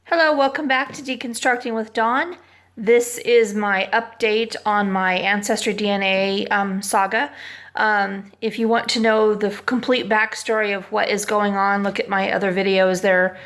Hello, welcome back to Deconstructing with Dawn. This is my update on my Ancestry DNA saga. If you want to know the complete backstory of what is going on, look at my other videos. They're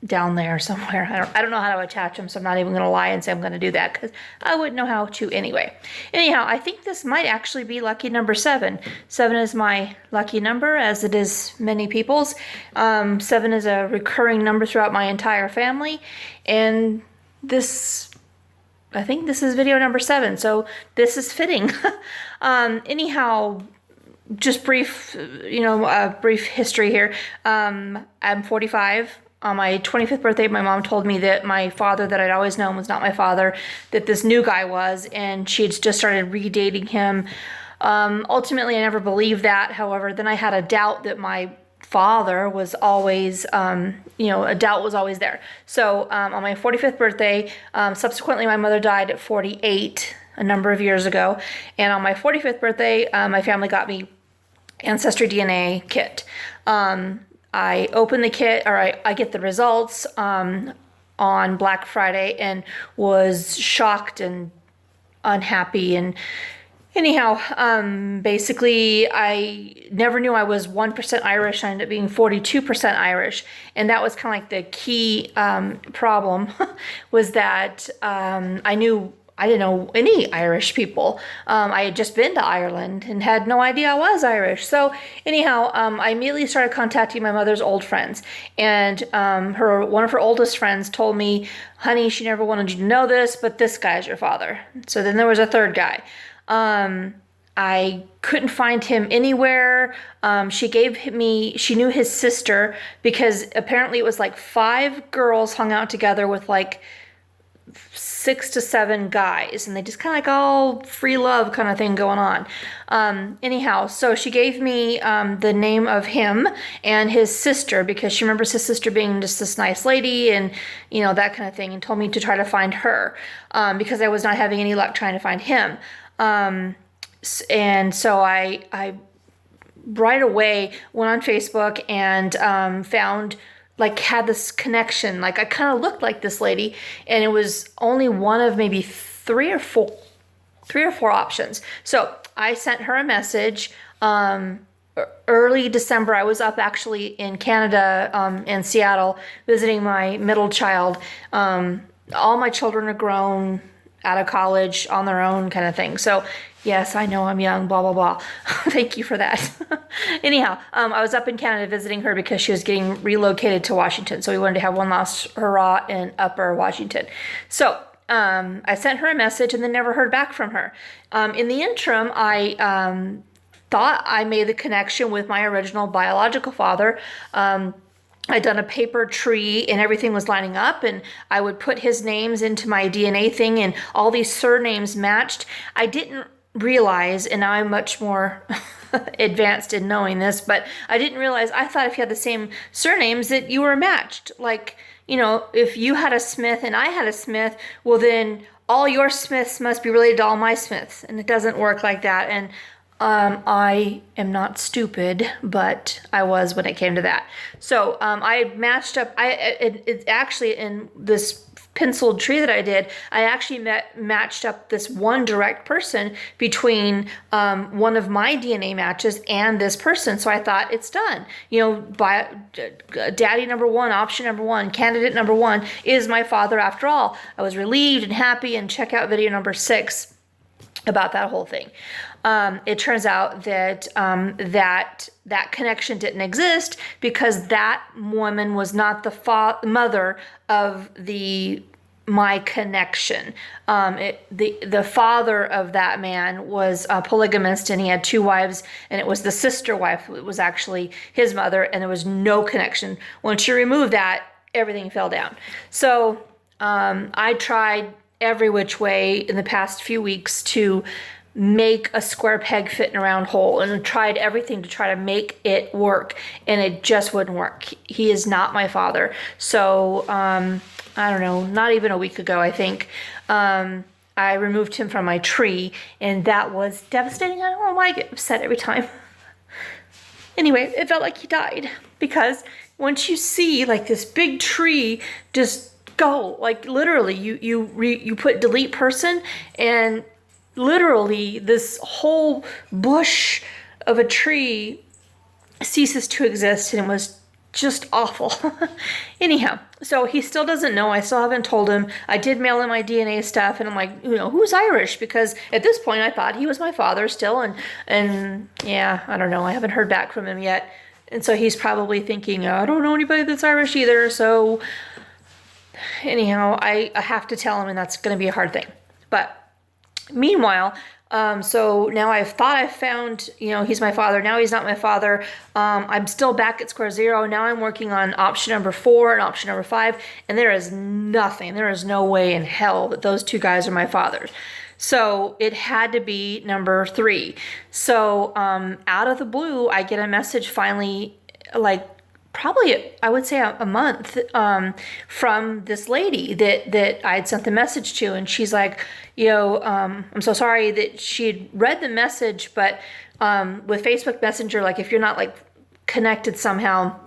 down there somewhere. I don't know how to attach them, so I'm not even going to lie and say I'm going to do that because I wouldn't know how to anyway. Anyhow, I think this might actually be lucky number 7. 7 is my lucky number, as it is many people's. 7 is a recurring number throughout my entire family, and I think this is video number 7, so this is fitting. Anyhow, just brief, brief history here. I'm 45. On my 25th birthday, my mom told me that my father that I'd always known was not my father, that this new guy was, and she had just started redating him. Ultimately, I never believed that. However, then I had a doubt that my father was always, a doubt was always there. So on my 45th birthday, subsequently my mother died at 48 a number of years ago. And on my 45th birthday, my family got me Ancestry DNA kit. I open the kit, or I get the results on Black Friday and was shocked and unhappy. And anyhow, basically, I never knew I was 1% Irish. I ended up being 42% Irish. And that was kind of like the key problem was that I didn't know any Irish people. I had just been to Ireland and had no idea I was Irish. So anyhow, I immediately started contacting my mother's old friends. And one of her oldest friends told me, honey, she never wanted you to know this, but this guy's your father. So then there was a third guy. I couldn't find him anywhere. She knew his sister because apparently it was like 5 girls hung out together with like 6 to 7 guys, and they just kind of like all free love kind of thing going on. Anyhow, so she gave me the name of him and his sister because she remembers his sister being just this nice lady and, that kind of thing, and told me to try to find her because I was not having any luck trying to find him. And so I right away went on Facebook and found had this connection. Like I kind of looked like this lady, and it was only one of maybe three or four options. So I sent her a message. Early December, I was up actually in Canada, in Seattle, visiting my middle child. All my children are grown, out of college, on their own kind of thing. So yes, I know I'm young, blah, blah, blah. Thank you for that. Anyhow, I was up in Canada visiting her because she was getting relocated to Washington. So we wanted to have one last hurrah in Upper Washington. So I sent her a message and then never heard back from her. In the interim, I thought I made the connection with my original biological father. I'd done a paper tree and everything was lining up, and I would put his names into my DNA thing and all these surnames matched. I didn't realize, and now I'm much more advanced in knowing this, but I didn't realize, I thought if you had the same surnames that you were matched. Like, if you had a Smith and I had a Smith, well then all your Smiths must be related to all my Smiths, and it doesn't work like that. And I am not stupid, but I was when it came to that. So I matched up. It's actually in this penciled tree that I did. I actually matched up this one direct person between one of my DNA matches and this person. So I thought it's done. Daddy number 1, option number 1, candidate number 1 is my father after all. I was relieved and happy. And check out video number 6 about that whole thing. It turns out that that connection didn't exist because that woman was not the mother of my connection. The father of that man was a polygamist, and he had 2 wives, and it was the sister wife who was actually his mother, and there was no connection. Once you remove that, everything fell down. So I tried every which way in the past few weeks to make a square peg fit in a round hole, and tried everything to try to make it work, and it just wouldn't work. He is not my father. So I don't know, not even a week ago, I think, I removed him from my tree, and that was devastating. I don't know why I get upset every time. Anyway, it felt like he died because once you see like this big tree just go, like literally you put delete person, and literally this whole bush of a tree ceases to exist, and it was just awful. Anyhow, so he still doesn't know. I still haven't told him. I did mail him my DNA stuff, and I'm like, who's Irish? Because at this point I thought he was my father still, and yeah, I don't know. I haven't heard back from him yet. And so he's probably thinking, I don't know anybody that's Irish either. So anyhow, I have to tell him, and that's going to be a hard thing. But meanwhile, so now I've thought I found, he's my father. Now he's not my father. I'm still back at square zero. Now I'm working on option number 4 and option number 5. And there is nothing, there is no way in hell that those 2 guys are my fathers. So it had to be number 3. So out of the blue, I get a message finally, like probably I would say a month from this lady that I had sent the message to, and she's like, I'm so sorry that she had read the message, but with Facebook Messenger, like if you're not like connected somehow,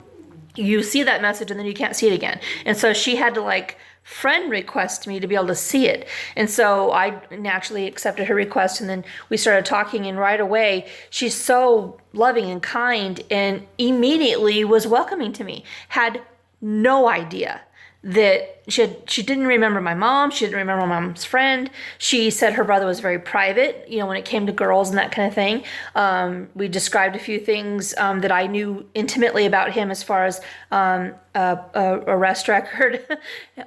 you see that message and then you can't see it again. And so she had to like friend request me to be able to see it. And so I naturally accepted her request, and then we started talking, and right away she's so loving and kind and immediately was welcoming to me. Had no idea that she didn't remember my mom. She didn't remember my mom's friend. She said her brother was very private, when it came to girls and that kind of thing. We described a few things that I knew intimately about him, as far as a arrest record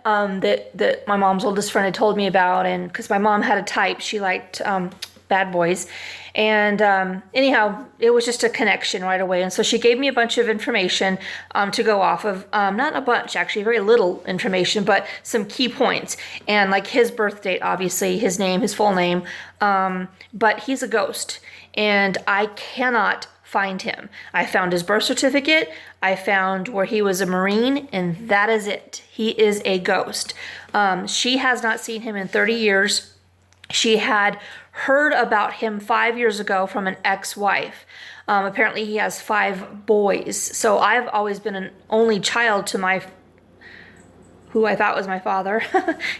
that my mom's oldest friend had told me about. And because my mom had a type, she liked bad boys. And anyhow, it was just a connection right away. And so she gave me a bunch of information to go off of. Not a bunch, actually, very little information, but some key points. And like his birth date, obviously, his name, his full name. But he's a ghost, and I cannot find him. I found his birth certificate. I found where he was a Marine, and that is it. He is a ghost. She has not seen him in 30 years. She had heard about him 5 years ago from an ex-wife. Apparently he has 5 boys. So I've always been an only child to who I thought was my father.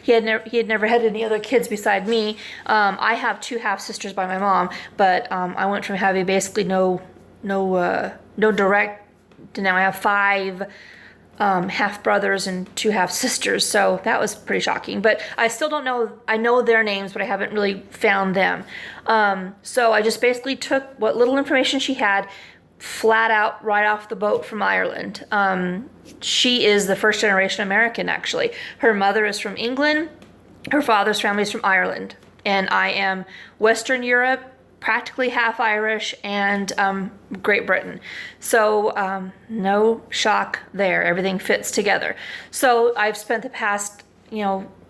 He had never had any other kids beside me. I have 2 half sisters by my mom, but I went from having basically no direct to now I have 5 half brothers and 2 half sisters. So that was pretty shocking, but I still don't know. I know their names, but I haven't really found them. So I just basically took what little information she had, flat out right off the boat from Ireland. She is the first generation American, actually. Her mother is from England. Her father's family is from Ireland. And I am Western Europe, practically half Irish, and Great Britain. So no shock there. Everything fits together. So I've spent the past,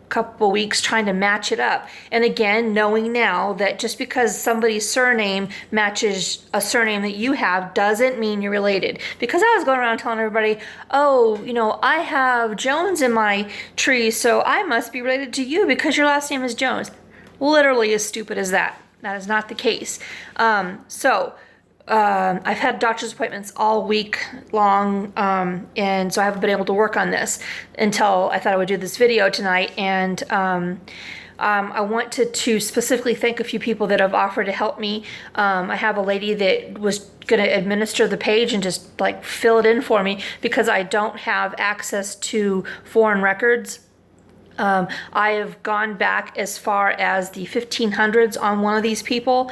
couple weeks trying to match it up. And again, knowing now that just because somebody's surname matches a surname that you have doesn't mean you're related. Because I was going around telling everybody, I have Jones in my tree, so I must be related to you because your last name is Jones. Literally as stupid as that. That is not the case. I've had doctor's appointments all week long, and so I haven't been able to work on this until I thought I would do this video tonight. And I wanted to specifically thank a few people that have offered to help me. I have a lady that was going to administer the page and just like fill it in for me because I don't have access to foreign records. I have gone back as far as the 1500s on one of these people,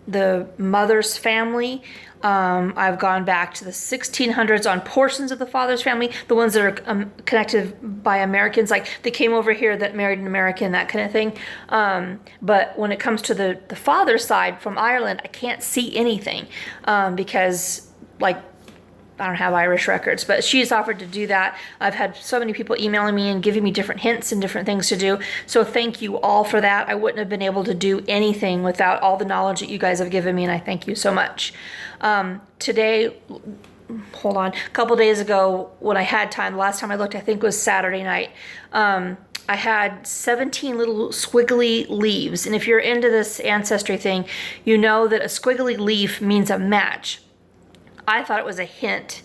the mother's family. I've gone back to the 1600s on portions of the father's family, the ones that are connected by Americans, like they came over here that married an American, that kind of thing. But when it comes to the father's side from Ireland, I can't see anything because I don't have Irish records, but she's offered to do that. I've had so many people emailing me and giving me different hints and different things to do. So thank you all for that. I wouldn't have been able to do anything without all the knowledge that you guys have given me, and I thank you so much. Today, a couple days ago when I had time, the last time I looked, I think was Saturday night, I had 17 little squiggly leaves. And if you're into this ancestry thing, you know that a squiggly leaf means a match. I thought it was a hint.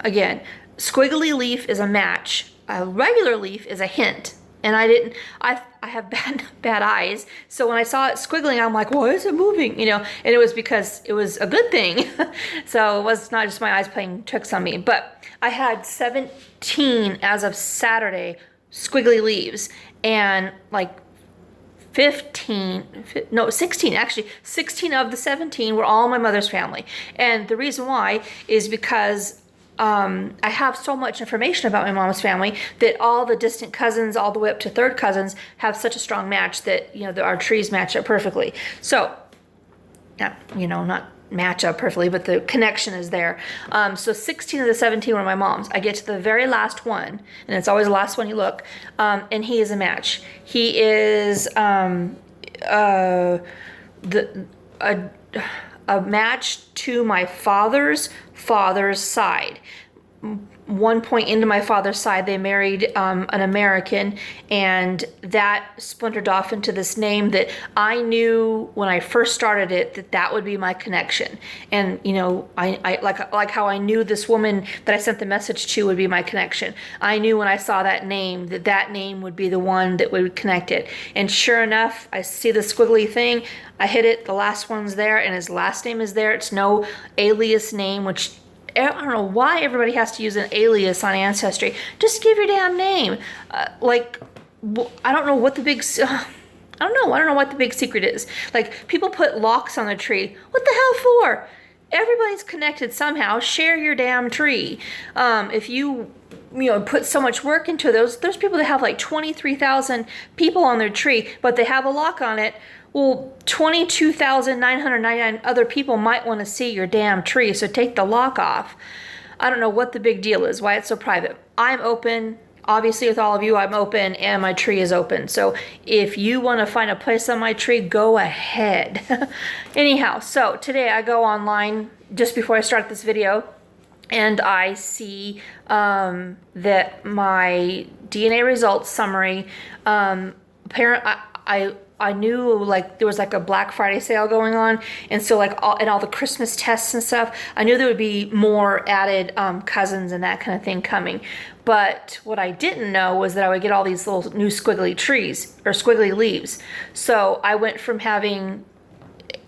again, squiggly leaf is a match. A regular leaf is a hint. And I have bad eyes. So when I saw it squiggling, I'm like, why is it moving? And it was because it was a good thing. So it was not just my eyes playing tricks on me. But I had 17 as of Saturday squiggly leaves, and like 16 actually, 16 of the 17 were all my mother's family. And the reason why is because I have so much information about my mom's family that all the distant cousins, all the way up to third cousins, have such a strong match that, our trees match up perfectly. So, not match up perfectly, but the connection is there. So 16 of the 17 were my mom's. I get to the very last one, and it's always the last one you look, and he is a match. He is a match to my father's side. One point into my father's side, they married an American, and that splintered off into this name that I knew when I first started it that would be my connection. And I like how I knew this woman that I sent the message to would be my connection. I knew when I saw that name that name would be the one that would connect it. And sure enough, I see the squiggly thing. I hit it. The last one's there, and his last name is there. It's no alias name, which I don't know why everybody has to use an alias on Ancestry. Just give your damn name. I don't know what the big... I don't know what the big secret is. Like, people put locks on the tree. What the hell for? Everybody's connected somehow. Share your damn tree. If you put so much work into there's people that have like 23,000 people on their tree, but they have a lock on it. Well, 22,999 other people might want to see your damn tree, so take the lock off. I don't know what the big deal is, why it's so private. I'm open. Obviously, with all of you, I'm open, and my tree is open. So if you want to find a place on my tree, go ahead. Anyhow, so today I go online just before I start this video, and I see that my DNA results summary, I knew like there was like a Black Friday sale going on, and so like all the Christmas tests and stuff, I knew there would be more added cousins and that kind of thing coming. But what I didn't know was that I would get all these little new squiggly trees or squiggly leaves. So I went from having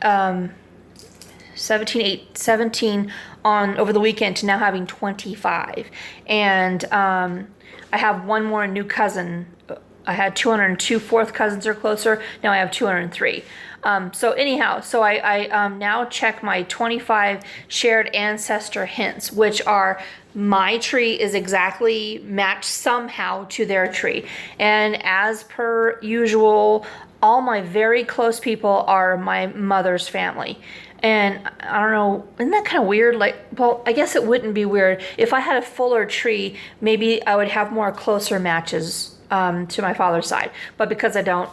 17 on over the weekend to now having 25, and I have one more new cousin. I had 202 fourth cousins or closer. Now I have 203. So anyhow, so I now check my 25 shared ancestor hints, which are my tree is exactly matched somehow to their tree. And as per usual, all my very close people are my mother's family. And I don't know, isn't that kind of weird? Like, well, I guess it wouldn't be weird. If I had a fuller tree, maybe I would have more closer matches to my father's side, but because I don't.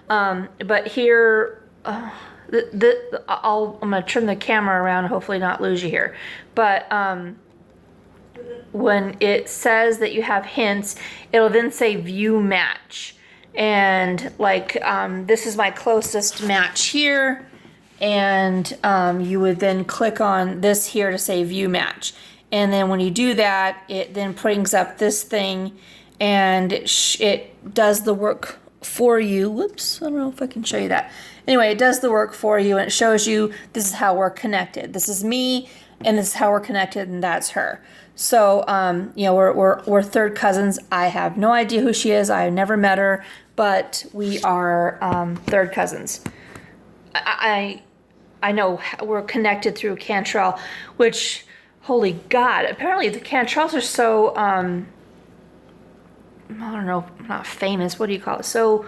But here, I'm gonna turn the camera around, hopefully not lose you here. But when it says that you have hints, it'll then say view match, and like this is my closest match here, and you would then click on this here to say view match, and then when you do that, it then brings up this thing. And it does the work for you. Whoops, I don't know if I can show you that. Anyway, it does the work for you, and it shows you this is how we're connected. This is me, and this is how we're connected, and that's her. So, we're third cousins. I have no idea who she is. I've never met her, but we are third cousins. I know we're connected through Cantrell, which, holy God, apparently the Cantrells are so... I don't know, not famous, what do you call it? So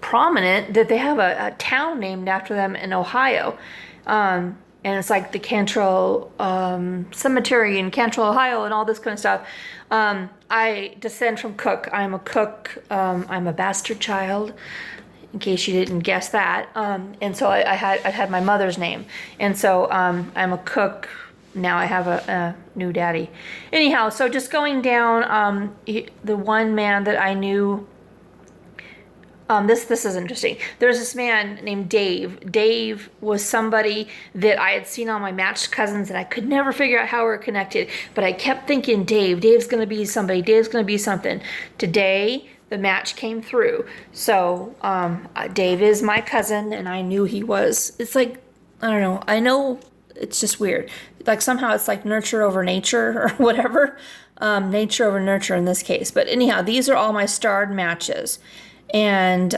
prominent that they have a town named after them in Ohio. And it's like the Cantrell Cemetery in Cantrell, Ohio, and all this kind of stuff. I descend from Cook. I'm a Cook. I'm a bastard child, in case you didn't guess that. And so I had my mother's name. And so I'm a Cook. Now I have a new daddy. Anyhow, so just going down, the one man that I knew This is interesting. There's this man named Dave. Dave was somebody that I had seen on my matched cousins, and I could never figure out how we're connected. But I kept thinking, Dave's going to be somebody. Dave's going to be something. Today, the match came through. So Dave is my cousin, and I knew he was. It's like, I don't know. I know it's just weird. Like somehow it's like nurture over nature or whatever. Nature over nurture in this case. But anyhow, these are all my starred matches. And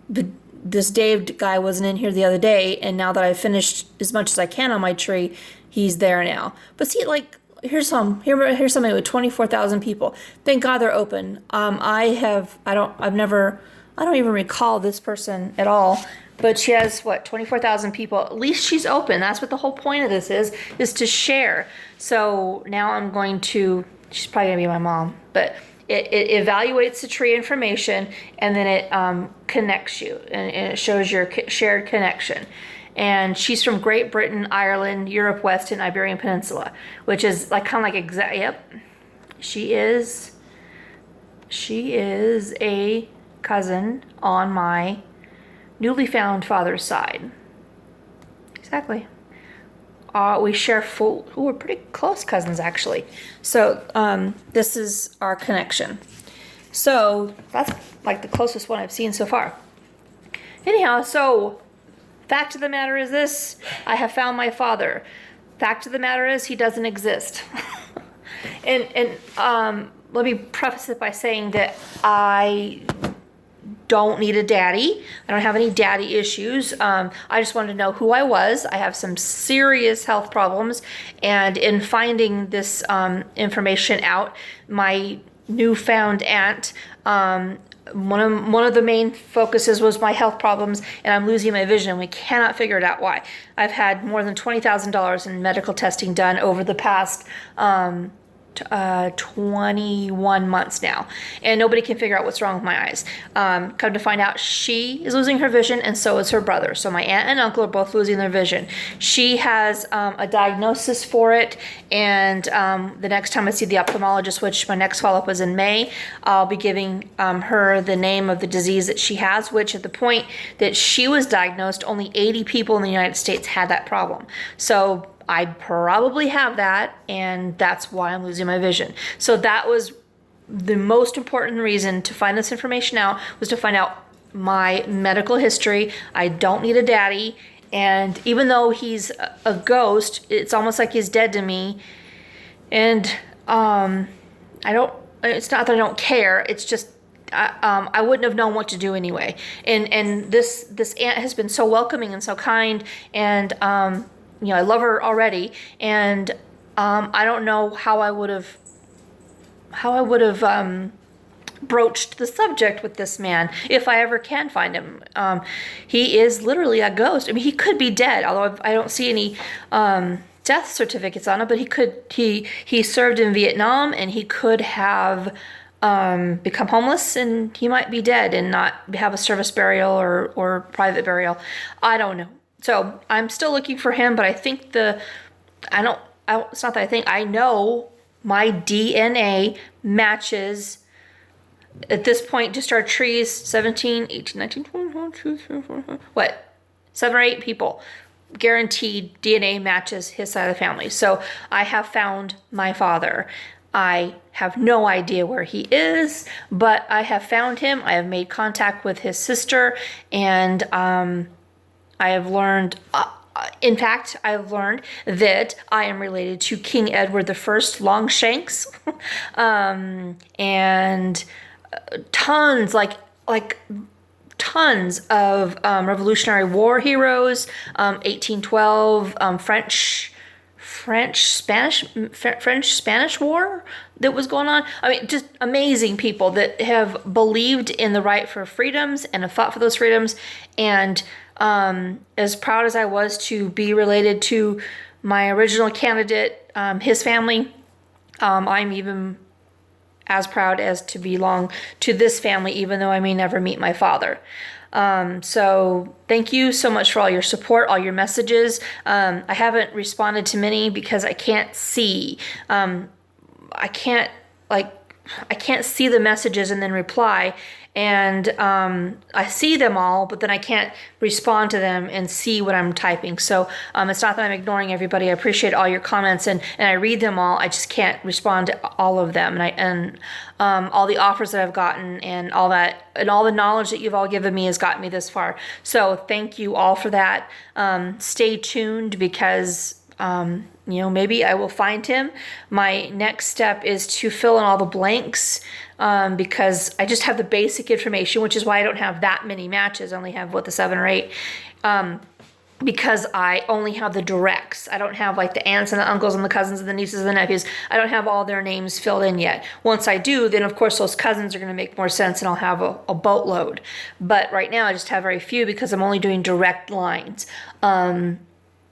this Dave guy wasn't in here the other day, and now that I've finished as much as I can on my tree, he's there now. But see, like, here's something with 24,000 people. Thank God they're open. I don't even recall this person at all, but she has 24,000 people. At least she's open. That's what the whole point of this is to share. So now I'm going to, she's probably gonna be my mom, but it evaluates the tree information, and then it connects you, and it shows your shared connection. And she's from Great Britain, Ireland, Europe West, and Iberian Peninsula, which is like kind of like yep. She is a cousin on my newly found father's side. Exactly. We share we're pretty close cousins, actually. So this is our connection. So that's like the closest one I've seen so far. Anyhow, so fact of the matter is this: I have found my father. Fact of the matter is he doesn't exist. and let me preface it by saying that I don't need a daddy. I don't have any daddy issues. I just wanted to know who I was. I have some serious health problems, and in finding this information out, my newfound aunt, one of the main focuses was my health problems, and I'm losing my vision. We cannot figure it out why. I've had more than $20,000 in medical testing done over the past 21 months now, and nobody can figure out what's wrong with my eyes. Come to find out, she is losing her vision, and so is her brother. So my aunt and uncle are both losing their vision. She has a diagnosis for it, and the next time I see the ophthalmologist, which my next follow-up was in May, I'll be giving her the name of the disease that she has, which at the point that she was diagnosed, only 80 people in the United States had that problem. So I probably have that, and that's why I'm losing my vision. So that was the most important reason to find this information out, was to find out my medical history. I don't need a daddy, and even though he's a ghost, it's almost like he's dead to me. And it's not that I don't care, it's just I wouldn't have known what to do anyway. And this aunt has been so welcoming and so kind, and I love her already, and I don't know how I would have broached the subject with this man if I ever can find him. He is literally a ghost. I mean, he could be dead, although I don't see any death certificates on him. But he served in Vietnam, and he could have become homeless, and he might be dead and not have a service burial or private burial. I don't know. So I'm still looking for him, but I think it's not that I think, I know my DNA matches at this point, just our trees, 17, 18, 19, 20, 22, 23, 24, what? 7 or 8 people. Guaranteed DNA matches his side of the family. So I have found my father. I have no idea where he is, but I have found him. I have made contact with his sister, and I have learned, in fact, I've learned that I am related to King Edward I Longshanks, and tons, tons of Revolutionary War heroes, 1812, French-Spanish War that was going on. I mean, just amazing people that have believed in the right for freedoms and have fought for those freedoms. And as proud as I was to be related to my original candidate, his family, I'm even as proud as to belong to this family, even though I may never meet my father. So thank you so much for all your support, all your messages. I haven't responded to many because I can't see. I can't I can't see the messages and then reply. And I see them all, but then I can't respond to them and see what I'm typing. So it's not that I'm ignoring everybody. I appreciate all your comments, and I read them all. I just can't respond to all of them. And all the offers that I've gotten and all that, and all the knowledge that you've all given me has gotten me this far. So thank you all for that. Stay tuned, because maybe I will find him. My next step is to fill in all the blanks, because I just have the basic information, which is why I don't have that many matches. I only have, the 7 or 8, because I only have the directs. I don't have like the aunts and the uncles and the cousins and the nieces and the nephews. I don't have all their names filled in yet. Once I do, then of course those cousins are going to make more sense, and I'll have a boatload. But right now I just have very few, because I'm only doing direct lines.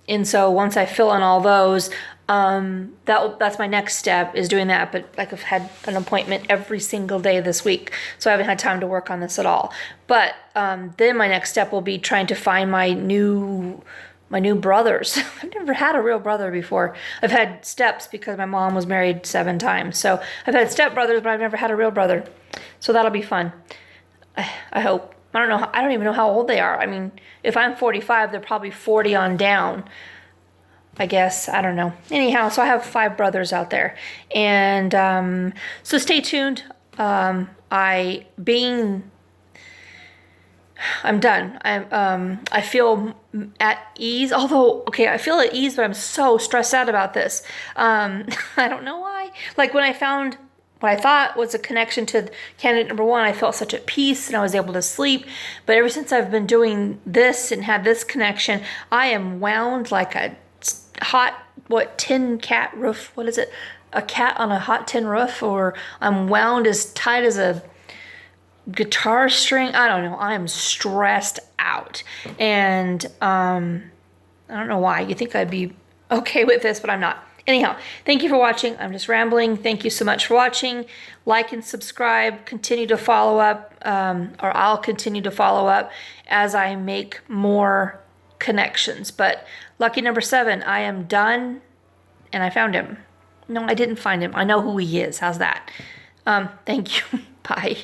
And so once I fill in all those, that's my next step, is doing that. But like, I've had an appointment every single day this week, so I haven't had time to work on this at all. But then my next step will be trying to find my new brothers. I've never had a real brother before. I've had steps because my mom was married 7 times. So I've had step brothers, but I've never had a real brother. So that'll be fun. I hope. I don't know. I don't even know how old they are. I mean, if I'm 45, they're probably 40 on down, I guess. I don't know. Anyhow, so I have 5 brothers out there. And so stay tuned. I'm done. I feel at ease. Although, okay, I feel at ease, but I'm so stressed out about this. I don't know why. Like, when I found what I thought was a connection to candidate number 1, I felt such at peace and I was able to sleep. But ever since I've been doing this and had this connection, I am wound like a hot, tin cat roof? What is it? A cat on a hot tin roof? Or I'm wound as tight as a guitar string. I don't know. I am stressed out. And I don't know why. You think I'd be okay with this, but I'm not. Anyhow, thank you for watching. I'm just rambling. Thank you so much for watching. Like and subscribe. Continue to follow up, or I'll continue to follow up as I make more connections. But lucky number 7, I am done, and I found him. No, I didn't find him. I know who he is. How's that? Thank you. Bye.